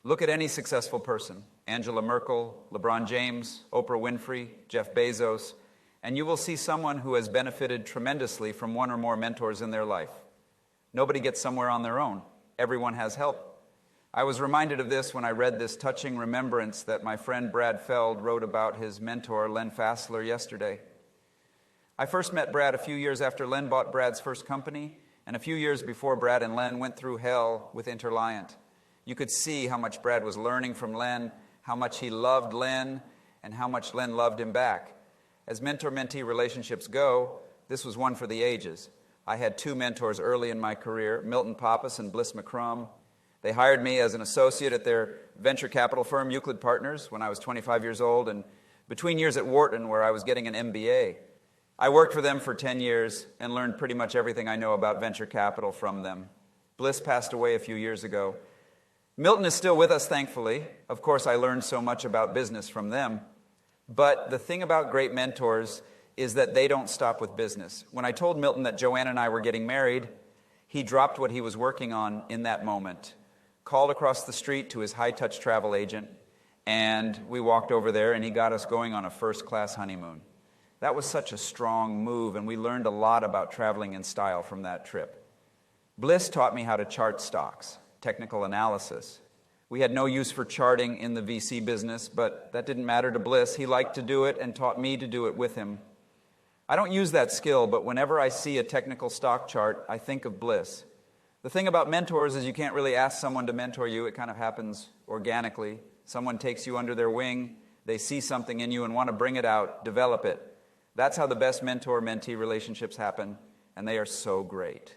Look at any successful person, Angela Merkel, LeBron James, Oprah Winfrey, Jeff Bezos, and you will see someone who has benefited tremendously from one or more mentors in their life. Nobody gets somewhere on their own. Everyone has help. I was reminded of this when I read this touching remembrance that my friend Brad Feld wrote about his mentor, Len Fassler, yesterday. I first met Brad a few years after Len bought Brad's first company, and a few years before Brad and Len went through hell with Interliant. You could see how much Brad was learning from Len, how much he loved Len, and how much Len loved him back. As mentor-mentee relationships go, this was one for the ages. I had two mentors early in my career, Milton Pappas and Bliss McCrum. They hired me as an associate at their venture capital firm, Euclid Partners, when I was 25 years old, and between years at Wharton, where I was getting an MBA. I worked for them for 10 years and learned pretty much everything I know about venture capital from them. Bliss passed away a few years ago. Milton is still with us, thankfully. Of course, I learned so much about business from them. But the thing about great mentors is that they don't stop with business. When I told Milton that Joanne and I were getting married, he dropped what he was working on in that moment, called across the street to his high-touch travel agent, and we walked over there, and he got us going on a first-class honeymoon. That was such a strong move, and we learned a lot about traveling in style from that trip. Bliss taught me how to chart stocks, technical analysis. We had no use for charting in the VC business, but that didn't matter to Bliss. He liked to do it and taught me to do it with him. I don't use that skill, but whenever I see a technical stock chart, I think of Bliss. The thing about mentors is you can't really ask someone to mentor you. It kind of happens organically. Someone takes you under their wing, they see something in you and want to bring it out, develop it. That's how the best mentor-mentee relationships happen, and they are so great.